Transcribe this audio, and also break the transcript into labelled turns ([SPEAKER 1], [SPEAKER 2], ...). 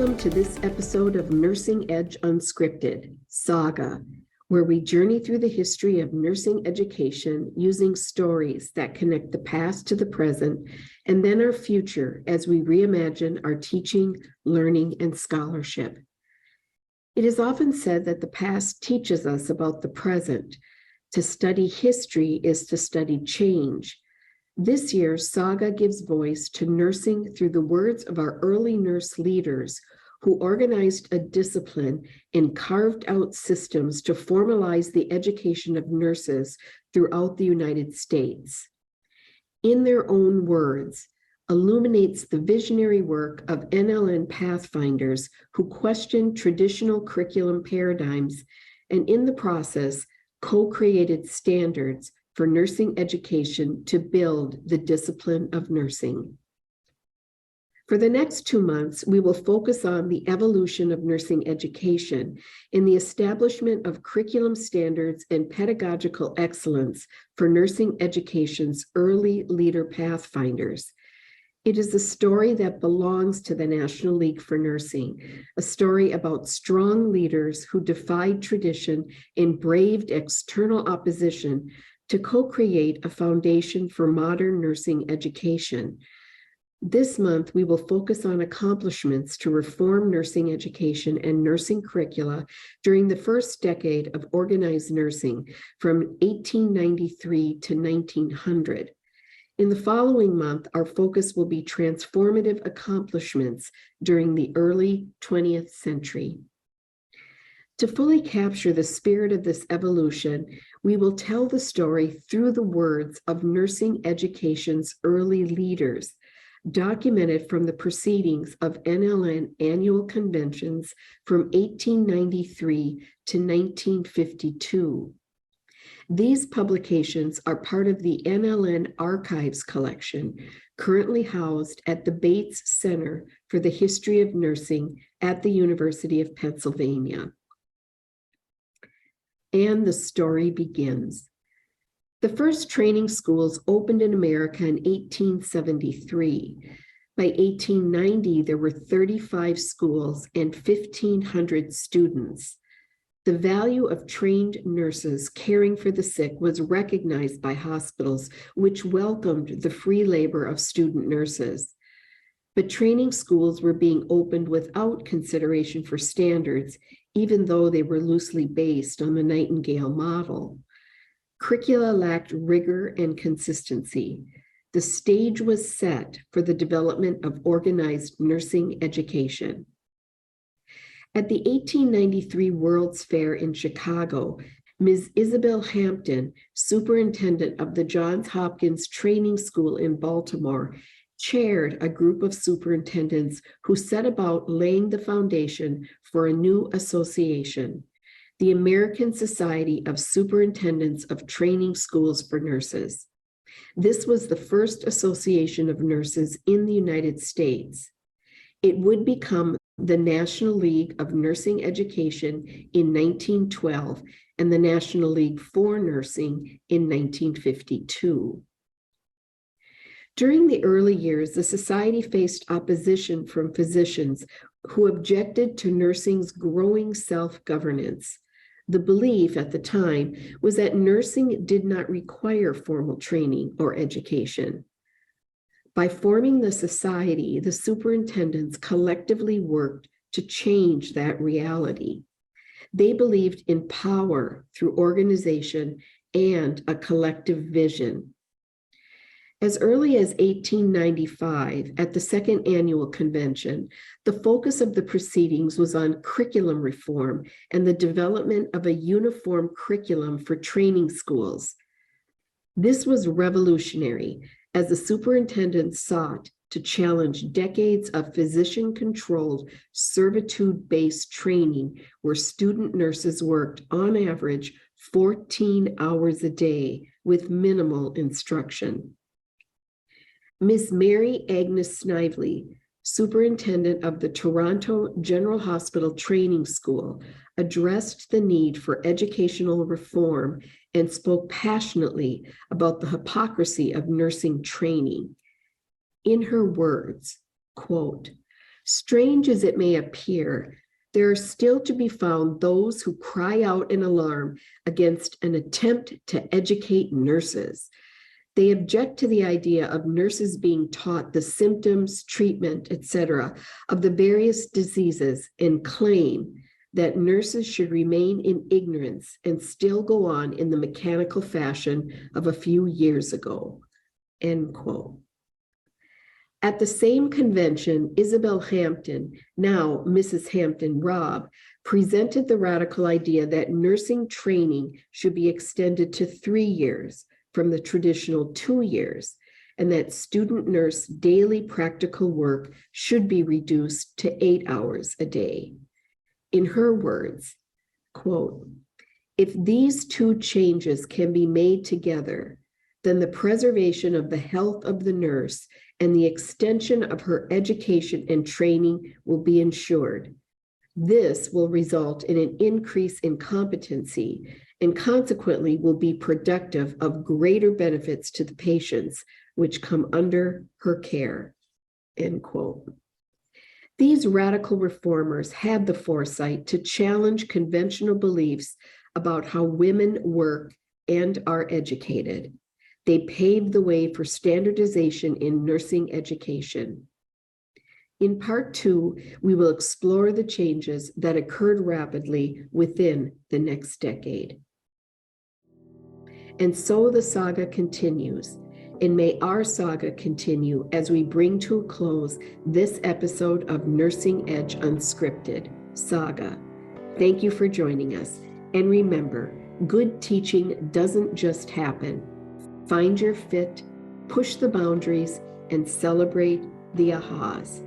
[SPEAKER 1] Welcome to this episode of Nursing Edge Unscripted Saga, where we journey through the history of nursing education using stories that connect the past to the present and then our future as we reimagine our teaching, learning, and scholarship. It is often said that the past teaches us about the present. To study history is to study change. This year, Saga gives voice to nursing through the words of our early nurse leaders who organized a discipline and carved out systems to formalize the education of nurses throughout the United States. In their own words, illuminates the visionary work of NLN pathfinders who questioned traditional curriculum paradigms and in the process co-created standards for nursing education to build the discipline of nursing. For the next 2 months, we will focus on the evolution of nursing education and the establishment of curriculum standards and pedagogical excellence for nursing education's early leader pathfinders. It is a story that belongs to the National League for Nursing, a story about strong leaders who defied tradition and braved external opposition to co-create a foundation for modern nursing education. This month, we will focus on accomplishments to reform nursing education and nursing curricula during the first decade of organized nursing from 1893 to 1900. In the following month, our focus will be transformative accomplishments during the early 20th century. To fully capture the spirit of this evolution, we will tell the story through the words of nursing education's early leaders, documented from the proceedings of NLN annual conventions from 1893 to 1952. These publications are part of the NLN Archives collection, currently housed at the Bates Center for the History of Nursing at the University of Pennsylvania. And the story begins. The first training schools opened in America in 1873. By 1890, there were 35 schools and 1,500 students. The value of trained nurses caring for the sick was recognized by hospitals, which welcomed the free labor of student nurses. But training schools were being opened without consideration for standards, even though they were loosely based on the Nightingale model. Curricula lacked rigor and consistency. The stage was set for the development of organized nursing education. At the 1893 World's Fair in Chicago, Ms. Isabel Hampton, superintendent of the Johns Hopkins Training School in Baltimore, chaired a group of superintendents who set about laying the foundation for a new association, the American Society of Superintendents of Training Schools for Nurses. This was the first association of nurses in the United States. It would become the National League of Nursing Education in 1912 and the National League for Nursing in 1952. During the early years, the society faced opposition from physicians who objected to nursing's growing self-governance. The belief at the time was that nursing did not require formal training or education. By forming the society, the superintendents collectively worked to change that reality. They believed in power through organization and a collective vision. As early as 1895, at the second annual convention, the focus of the proceedings was on curriculum reform and the development of a uniform curriculum for training schools. This was revolutionary, as the superintendent sought to challenge decades of physician-controlled, servitude-based training where student nurses worked on average 14 hours a day with minimal instruction. Ms. Mary Agnes Snively, superintendent of the Toronto General Hospital Training School, addressed the need for educational reform and spoke passionately about the hypocrisy of nursing training. In her words, quote, Strange as it may appear, there are still to be found those who cry out in alarm against an attempt to educate nurses. They object to the idea of nurses being taught the symptoms, treatment, etc., of the various diseases and claim that nurses should remain in ignorance and still go on in the mechanical fashion of a few years ago. End quote. At the same convention, Isabel Hampton, now Mrs. Hampton Robb, presented the radical idea that nursing training should be extended to 3 years from the traditional 2 years, and that student nurse daily practical work should be reduced to 8 hours a day. In her words, quote, "If these two changes can be made together, then the preservation of the health of the nurse and the extension of her education and training will be ensured. This will result in an increase in competency and consequently will be productive of greater benefits to the patients which come under her care." End quote. These radical reformers had the foresight to challenge conventional beliefs about how women work and are educated. They paved the way for standardization in nursing education. In part 2, we will explore the changes that occurred rapidly within the next decade. And so the saga continues, and may our saga continue as we bring to a close this episode of Nursing Edge Unscripted Saga. Thank you for joining us, and remember, good teaching doesn't just happen. Find your fit, push the boundaries, and celebrate the ahas.